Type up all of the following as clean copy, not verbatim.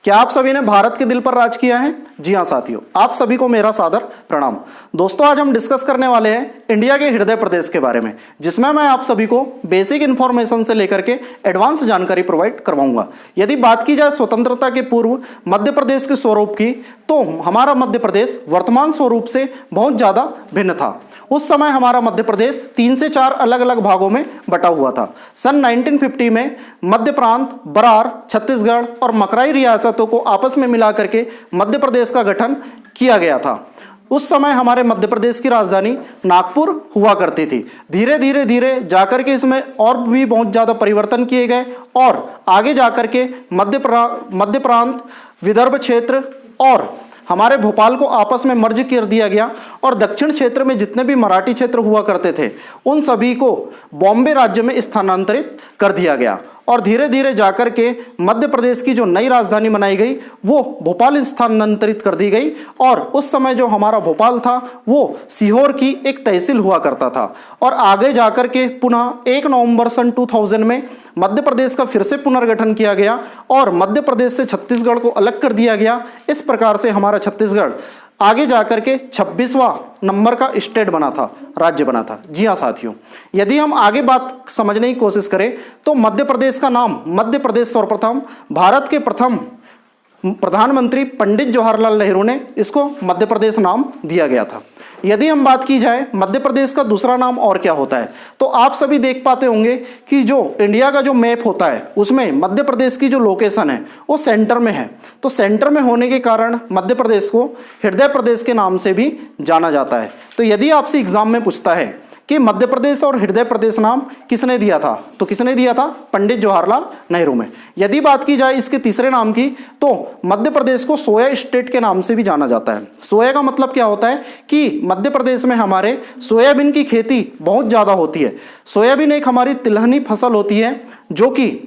क्या आप सभी ने भारत के दिल पर राज किया है? जी हाँ साथियों, आप सभी को मेरा सादर प्रणाम। दोस्तों, आज हम डिस्कस करने वाले हैं इंडिया के हृदय प्रदेश के बारे में, जिसमें मैं आप सभी को बेसिक इंफॉर्मेशन से लेकर के एडवांस जानकारी प्रोवाइड करवाऊंगा। यदि बात की जाए स्वतंत्रता के पूर्व मध्य प्रदेश के स्वरूप की, तो हमारा मध्य प्रदेश वर्तमान स्वरूप से बहुत ज़्यादा भिन्न था। उस समय हमारा मध्य प्रदेश 3 से 4 अलग अलग भागों में बटा हुआ था। सन 1950 में मध्य प्रांत, बरार, छत्तीसगढ़ और मकराई रियासतों को आपस में मिला करके मध्य प्रदेश का गठन किया गया था। उस समय हमारे मध्य प्रदेश की राजधानी नागपुर हुआ करती थी। धीरे धीरे जाकर के इसमें और भी बहुत ज़्यादा परिवर्तन किए गए और आगे जाकर के मध्य प्रांत, विदर्भ क्षेत्र और हमारे भोपाल को आपस में मर्ज कर दिया गया और दक्षिण क्षेत्र में जितने भी मराठी क्षेत्र हुआ करते थे उन सभी को बॉम्बे राज्य में स्थानांतरित कर दिया गया और धीरे धीरे जाकर के मध्य प्रदेश की जो नई राजधानी बनाई गई वो भोपाल स्थानांतरित कर दी गई। और उस समय जो हमारा भोपाल था वो सीहोर की एक तहसील हुआ करता था और आगे जाकर के पुनः 1 नवंबर सन 2000 में मध्य प्रदेश का फिर से पुनर्गठन किया गया और मध्य प्रदेश से छत्तीसगढ़ को अलग कर दिया गया। इस प्रकार से हमारा छत्तीसगढ़ आगे जाकर के 26वां नंबर का स्टेट बना था, राज्य बना था। जी हाँ साथियों, यदि हम आगे बात समझने की कोशिश करें तो मध्य प्रदेश का नाम मध्य प्रदेश सर्वप्रथम भारत के प्रथम प्रधानमंत्री पंडित जवाहरलाल नेहरू ने इसको मध्य प्रदेश नाम दिया गया था। यदि हम बात की जाए मध्य प्रदेश का दूसरा नाम और क्या होता है, तो आप सभी देख पाते होंगे कि जो इंडिया का जो मैप होता है उसमें मध्य प्रदेश की जो लोकेशन है वो सेंटर में है। तो सेंटर में होने के कारण मध्य प्रदेश को हृदय प्रदेश के नाम से भी जाना जाता है। तो यदि आपसे एग्जाम में पूछता है कि मध्य प्रदेश और हृदय प्रदेश नाम किसने दिया था, तो किसने दिया था? पंडित जवाहरलाल नेहरू में। यदि बात की जाए इसके तीसरे नाम की, तो मध्य प्रदेश को सोया स्टेट के नाम से भी जाना जाता है। सोया का मतलब क्या होता है कि मध्य प्रदेश में हमारे सोयाबीन की खेती बहुत ज़्यादा होती है। सोयाबीन एक हमारी तिलहनी फसल होती है जो कि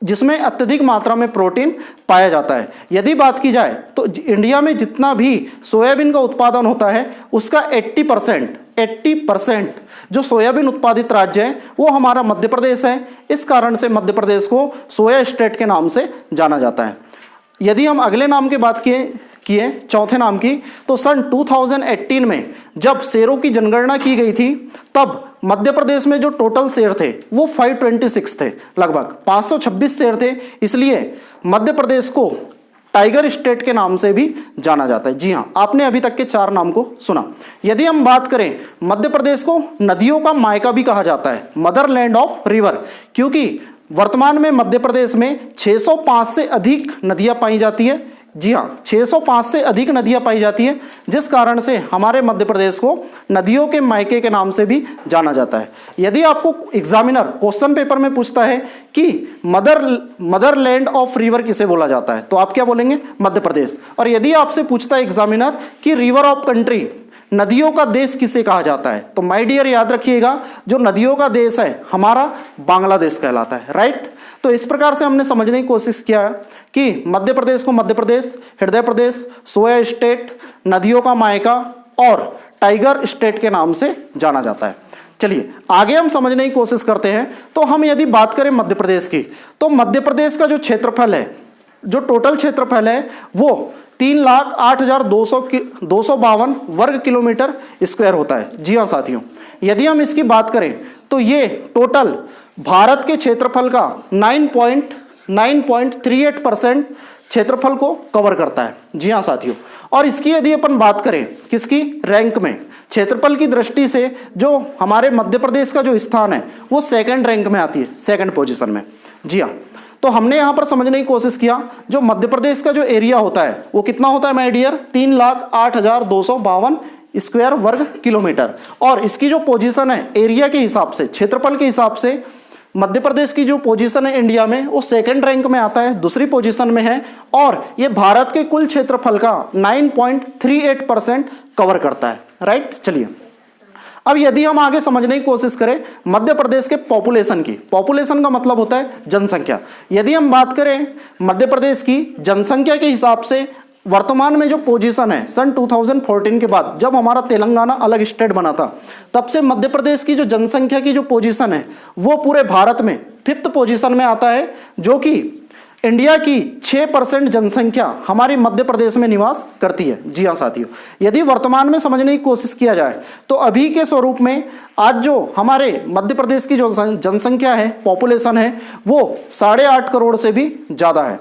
जिसमें अत्यधिक मात्रा में प्रोटीन पाया जाता है। यदि बात की जाए तो इंडिया में जितना भी सोयाबीन का उत्पादन होता है उसका 80% जो सोयाबीन उत्पादित राज्य है वो हमारा मध्य प्रदेश है। इस कारण से मध्य प्रदेश को सोया स्टेट के नाम से जाना जाता है। यदि हम अगले नाम की बात किए चौथे नाम की, तो सन 2018 में जब शेरों की जनगणना की गई थी तब मध्य प्रदेश में जो टोटल शेर थे वो 526 थे, लगभग 526 शेर थे। इसलिए मध्य प्रदेश को टाइगर स्टेट के नाम से भी जाना जाता है। जी हाँ, आपने अभी तक के 4 नाम को सुना। यदि हम बात करें, मध्य प्रदेश को नदियों का मायका भी कहा जाता है, मदर लैंड ऑफ रिवर, क्योंकि वर्तमान में मध्य प्रदेश में 605 से अधिक नदियां पाई जाती है। जी हाँ, 605 से अधिक नदियां पाई जाती है, जिस कारण से हमारे मध्य प्रदेश को नदियों के मायके के नाम से भी जाना जाता है। यदि आपको एग्जामिनर क्वेश्चन पेपर में पूछता है कि मदर लैंड ऑफ रिवर किसे बोला जाता है, तो आप क्या बोलेंगे? मध्य प्रदेश। और यदि आपसे पूछता है एग्जामिनर कि रिवर ऑफ कंट्री, नदियों का देश किसे कहा जाता है, तो माय डियर याद रखिएगा, जो नदियों का देश है हमारा बांग्लादेश कहलाता है। राइट। तो इस प्रकार से हमने समझने की कोशिश किया कि मध्य प्रदेश को मध्य प्रदेश, हृदय प्रदेश, सोया स्टेट, नदियों का मायका और टाइगर स्टेट के नाम से जाना जाता है। चलिए आगे हम समझने की कोशिश करते हैं। तो हम यदि बात करें मध्य प्रदेश की, तो मध्य प्रदेश का जो क्षेत्रफल है, जो टोटल क्षेत्रफल है वो 3,08,252 वर्ग किलोमीटर स्क्वायर होता है। जी हाँ साथियों, यदि हम इसकी बात करें तो ये टोटल भारत के क्षेत्रफल का 9.38% क्षेत्रफल को कवर करता है। जी हाँ साथियों, और इसकी यदि अपन बात करें किसकी रैंक में, क्षेत्रफल की दृष्टि से जो हमारे मध्य प्रदेश का जो स्थान है वो 2nd रैंक में आती है, 2nd पोजीशन में। जी हाँ, तो हमने यहाँ पर समझने की कोशिश किया जो मध्य प्रदेश का जो एरिया होता है वो कितना होता है माय डियर? 3,08,252 स्क्वायर वर्ग किलोमीटर। और इसकी जो पोजीशन है एरिया के हिसाब से, क्षेत्रफल के हिसाब से मध्य प्रदेश की जो पोजीशन है इंडिया में वो 2nd रैंक में आता है, दूसरी पोजीशन में है। और ये भारत के कुल क्षेत्रफल का 9.38% कवर करता है। राइट। चलिए अब यदि हम आगे समझने की कोशिश करें मध्य प्रदेश के पॉपुलेशन की, पॉपुलेशन का मतलब होता है जनसंख्या। यदि हम बात करें मध्य प्रदेश की जनसंख्या के हिसाब से वर्तमान में जो पोजीशन है सन 2014 के बाद जब हमारा तेलंगाना अलग स्टेट बना था, तब से मध्य प्रदेश की जो जनसंख्या की जो पोजीशन है वो पूरे भारत में 5th पोजीशन में आता है, जो कि इंडिया की 6% जनसंख्या हमारी मध्य प्रदेश में निवास करती है। जी हाँ साथियों, यदि वर्तमान में समझने की कोशिश किया जाए तो अभी के स्वरूप में आज जो हमारे मध्य प्रदेश की जो जनसंख्या है, पॉपुलेशन है, वो 8.5 करोड़ से भी ज़्यादा है।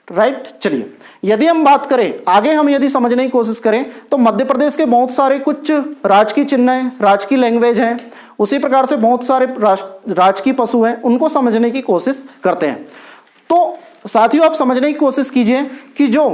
राइट, चलिए यदि हम बात करें आगे, हम यदि समझने की कोशिश करें तो मध्य प्रदेश के बहुत सारे कुछ राजकीय चिन्ह हैं, राजकीय लैंग्वेज हैं, उसी प्रकार से बहुत सारे राजकीय पशु हैं, उनको समझने की कोशिश करते हैं। तो साथियों आप समझने की कोशिश कीजिए कि जो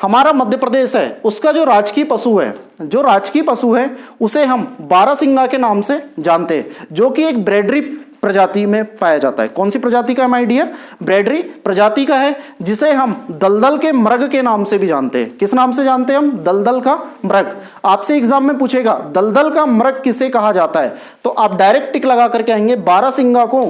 हमारा मध्य प्रदेश है उसका जो राजकीय पशु है, जो राजकीय पशु है उसे हम बारहसिंगा के नाम से जानते हैं, जो कि एक ब्रेडरी प्रजाति में पाया जाता है। कौन सी प्रजाति का है माय डियर? ब्रेडरी प्रजाति का है, जिसे हम दलदल के मृग के नाम से भी जानते हैं। किस नाम से जानते हैं हम? दलदल का मृग। आपसे एग्जाम में पूछेगा दलदल का मृग किसे कहा जाता है, तो आप डायरेक्ट टिक लगा करके आएंगे, बारहसिंगा को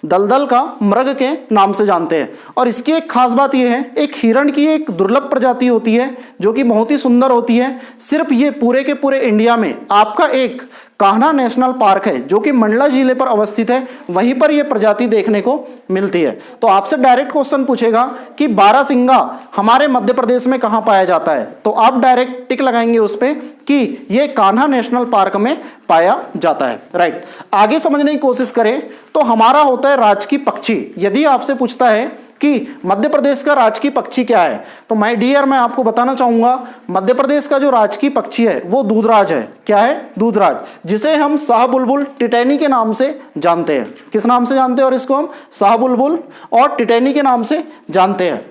दलदल का मृग के नाम से जानते हैं। और इसकी एक खास बात यह है, एक हिरण की एक दुर्लभ प्रजाति होती है जो कि बहुत ही सुंदर होती है। सिर्फ ये पूरे के पूरे इंडिया में आपका एक कान्हा नेशनल पार्क है जो कि मंडला जिले पर अवस्थित है, वहीं पर यह प्रजाति देखने को मिलती है। तो आपसे डायरेक्ट क्वेश्चन पूछेगा कि बारहसिंगा हमारे मध्य प्रदेश में कहां पाया जाता है, तो आप डायरेक्ट टिक लगाएंगे उस पे कि यह कान्हा नेशनल पार्क में पाया जाता है। राइट, आगे समझने की कोशिश करें तो हमारा होता है राजकीय पक्षी। यदि आपसे पूछता है कि मध्य प्रदेश का राजकीय पक्षी क्या है, तो माय डियर मैं आपको बताना चाहूंगा मध्य प्रदेश का जो राजकीय पक्षी है वो दूधराज है। क्या है? दूधराज, जिसे हम शाह बुलबुल टिटैनी के नाम से जानते हैं। किस नाम से जानते हैं? और इसको हम शाह बुलबुल और टिटैनी के नाम से जानते हैं।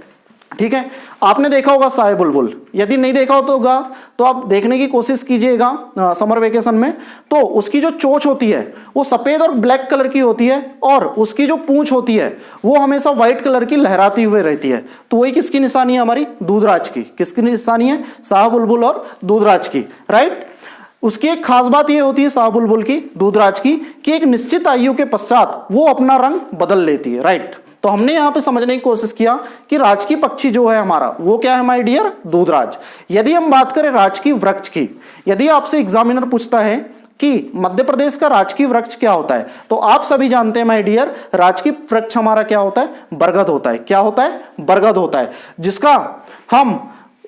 ठीक है, आपने देखा होगा शाह बुलबुल, यदि नहीं देखा होगा तो आप देखने की कोशिश कीजिएगा समर वेकेशन में। तो उसकी जो चोंच होती है वो सफेद और ब्लैक कलर की होती है, और उसकी जो पूंछ होती है वो हमेशा व्हाइट कलर की लहराती हुई रहती है। तो वही किसकी निशानी है? हमारी दूधराज की। किसकी निशानी है? शाह बुलबुल और दूधराज की। राइट, उसकी एक खास बात यह होती है शाह बुलबुल की, दूधराज की, कि एक निश्चित आयु के पश्चात वो अपना रंग बदल लेती है। राइट, तो हमने यहां पे समझने की कोशिश किया कि राजकीय पक्षी जो है हमारा वो क्या है माय डियर? दूधराज। यदि हम बात करें राजकीय वृक्ष की, यदि आपसे एग्जामिनर पूछता है कि मध्य प्रदेश का राजकीय वृक्ष क्या होता है, तो आप सभी जानते हैं माय डियर राजकीय वृक्ष हमारा क्या होता है? बरगद होता है। क्या होता है? बरगद होता है, जिसका हम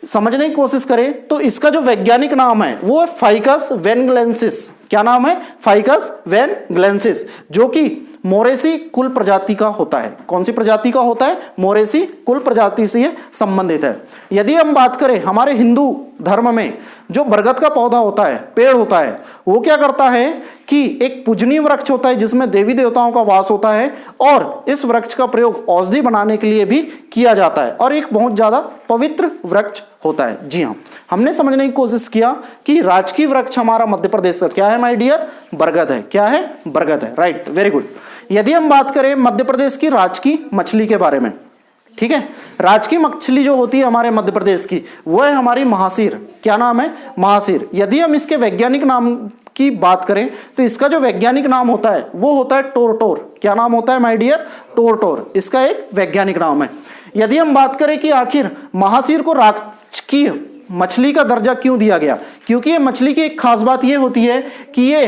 समझने की कोशिश करें तो इसका जो वैज्ञानिक नाम है वो है फाइकस वैनग्लेंसिस। क्या नाम है? फाइकस वैनग्लेंसिस, जो कि मोरेसी कुल प्रजाति का होता है। कौन सी प्रजाति का होता है? मोरेसी कुल प्रजाति से संबंधित है। यदि हम बात करें हमारे हिंदू धर्म में जो बरगद का पौधा होता है, पेड़ होता है, वो क्या करता है कि एक पूजनीय वृक्ष होता है जिसमें देवी देवताओं का वास होता है, और इस वृक्ष का प्रयोग औषधि बनाने के लिए भी किया जाता है, और एक बहुत ज्यादा पवित्र वृक्ष होता है। जी हाँ, हमने समझने की कोशिश किया कि राजकीय वृक्ष हमारा मध्य प्रदेश का क्या है माय डियर? बरगद है। क्या है? बरगद है। Right, very good. यदि हम बात करें मध्य प्रदेश की राजकीय मछली के बारे में, ठीक है, राजकीय मछली जो होती है हमारे मध्य प्रदेश की वो है हमारी महासीर। क्या नाम है? महासीर। यदि हम इसके वैज्ञानिक नाम की बात करें तो इसका जो वैज्ञानिक नाम होता है वो होता है टोरटोर। क्या नाम होता है माय डियर? टोरटोर, इसका एक वैज्ञानिक नाम है। यदि हम बात करें कि आखिर महासीर को राजकीय मछली का दर्जा क्यों दिया गया, क्योंकि ये मछली की एक खास बात ये होती है कि ये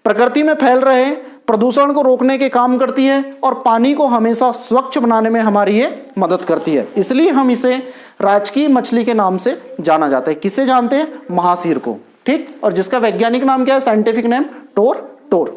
प्रकृति में फैल रहे प्रदूषण को रोकने के काम करती है, और पानी को हमेशा स्वच्छ बनाने में हमारी ये मदद करती है, इसलिए हम इसे राजकीय मछली के नाम से जाना जाता है। किसे जानते हैं? महासीर को। ठीक, और जिसका वैज्ञानिक नाम क्या है? साइंटिफिक नेम टोर।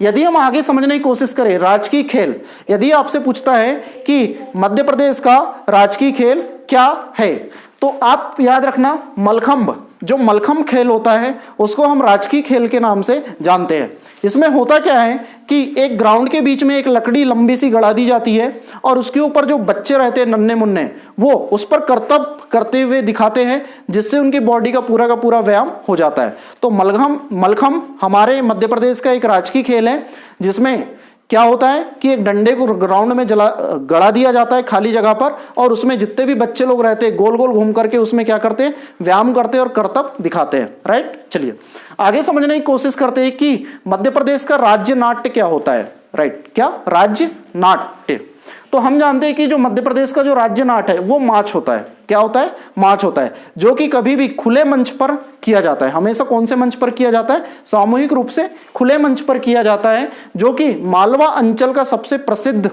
यदि हम आगे समझने की कोशिश करें राजकीय खेल, यदि आपसे पूछता है कि मध्य प्रदेश का राजकीय खेल क्या है, तो आप याद रखना मलखंभ, जो मलखंभ खेल होता है उसको हम राजकीय खेल के नाम से जानते हैं। इसमें होता क्या है कि एक ग्राउंड के बीच में एक लकड़ी लंबी सी गड़ा दी जाती है, और उसके ऊपर जो बच्चे रहते हैं नन्हे मुन्ने, वो उस पर करतब करते हुए दिखाते हैं, जिससे उनकी बॉडी का पूरा व्यायाम हो जाता है। तो मलखंभ हमारे मध्य प्रदेश का एक राजकीय खेल है, जिसमें क्या होता है कि एक डंडे को ग्राउंड में गड़ा दिया जाता है खाली जगह पर, और उसमें जितने भी बच्चे लोग रहते हैं गोल गोल घूम करके उसमें क्या करते हैं? व्यायाम करते हैं और करतब दिखाते हैं। राइट, चलिए आगे समझने की कोशिश करते हैं कि मध्य प्रदेश का राज्य नाट्य क्या होता है। राइट, क्या? राज्य नाट्य। तो हम जानते हैं कि जो मध्य प्रदेश का जो राज्य नाट्य है वो मार्च होता है। क्या होता है? मार्च होता है, जो कि कभी भी खुले मंच पर किया जाता है। हमेशा कौन से मंच पर किया जाता है? सामूहिक रूप से खुले मंच पर किया जाता है, जो कि मालवा अंचल का सबसे प्रसिद्ध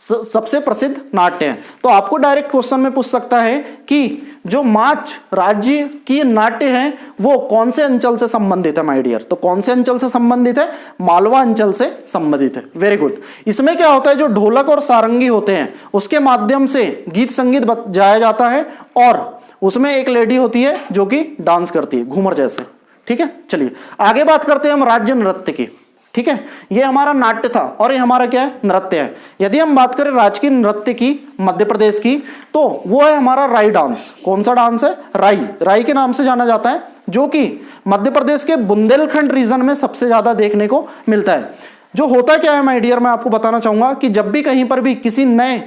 सबसे प्रसिद्ध नाट्य हैं। तो आपको डायरेक्ट क्वेश्चन में पूछ सकता है कि जो माच राज्य की नाट्य है वो कौन से अंचल से संबंधित है माय डियर। तो कौन से अंचल से संबंधित है? मालवा अंचल से संबंधित है। Very good. इसमें क्या होता है, जो ढोलक और सारंगी होते हैं उसके माध्यम से गीत संगीत बजाया जाता है और उसमें एक लेडी होती है जो कि डांस करती है घूमर जैसे। ठीक है, चलिए आगे बात करते हैं हम राज्य नृत्य की। ठीक है, ये हमारा नाट्य था और ये हमारा क्या है? नृत्य है। यदि हम बात करें राजकीय नृत्य की मध्य प्रदेश की, तो वो है हमारा राई डांस। कौन सा डांस है? राई। राई के नाम से जाना जाता है, जो कि मध्य प्रदेश के बुंदेलखंड रीजन में सबसे ज्यादा देखने को मिलता है। जो होता क्या है माय डियर, मैं आपको बताना चाहूंगा कि जब भी कहीं पर भी किसी नए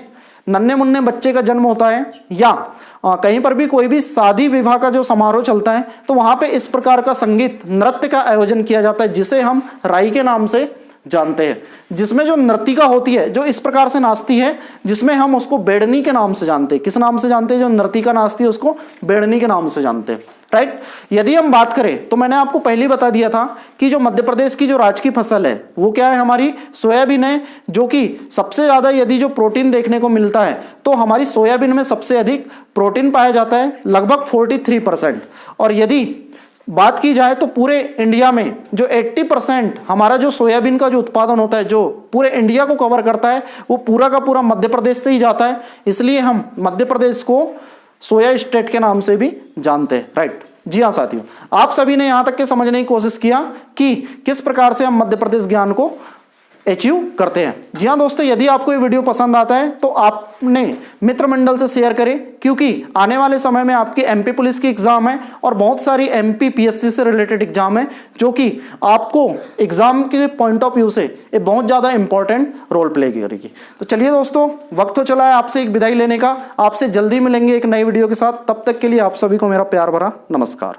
नन्हे मुन्ने बच्चे का जन्म होता है या कहीं पर भी कोई भी शादी विवाह का जो समारोह चलता है, तो वहां पे इस प्रकार का संगीत नृत्य का आयोजन किया जाता है जिसे हम राई के नाम से जानते हैं। जिसमें जो नर्तिका होती है जो इस प्रकार से नाचती है, जिसमें हम उसको बेड़नी के नाम से जानते हैं। किस नाम से जानते हैं? जो नर्तिका नाचती है उसको बेड़नी के नाम से जानते हैं। राइट। यदि हम बात करें तो मैंने आपको पहले ही बता दिया था कि जो मध्य प्रदेश की जो राजकीय फसल है वो क्या है? हमारी सोयाबीन है, जो कि सबसे ज्यादा यदि जो प्रोटीन देखने को मिलता है तो हमारी सोयाबीन में सबसे अधिक प्रोटीन पाया जाता है, लगभग 43%। और यदि बात की जाए तो पूरे इंडिया में जो 80% हमारा जो सोयाबीन का जो उत्पादन होता है, जो पूरे इंडिया को कवर करता है, वो पूरा का पूरा मध्य प्रदेश से ही जाता है। इसलिए हम मध्य प्रदेश को सोया स्टेट के नाम से भी जानते हैं। राइट। जी हाँ साथियों, आप सभी ने यहां तक के समझने की कोशिश किया कि किस प्रकार से हम मध्य प्रदेश ज्ञान को अचीव करते हैं। जी हाँ दोस्तों, यदि आपको ये वीडियो पसंद आता है तो आपने मित्र मंडल से शेयर करें, क्योंकि आने वाले समय में आपकी एमपी पुलिस की एग्जाम है और बहुत सारी एमपी पीएससी से रिलेटेड एग्जाम है, जो कि आपको एग्जाम के पॉइंट ऑफ व्यू से ये बहुत ज्यादा इंपॉर्टेंट रोल प्ले करेगी। तो चलिए दोस्तों, वक्त तो चला है आपसे एक विदाई लेने का। आपसे जल्दी मिलेंगे एक नई वीडियो के साथ। तब तक के लिए आप सभी को मेरा प्यार भरा नमस्कार।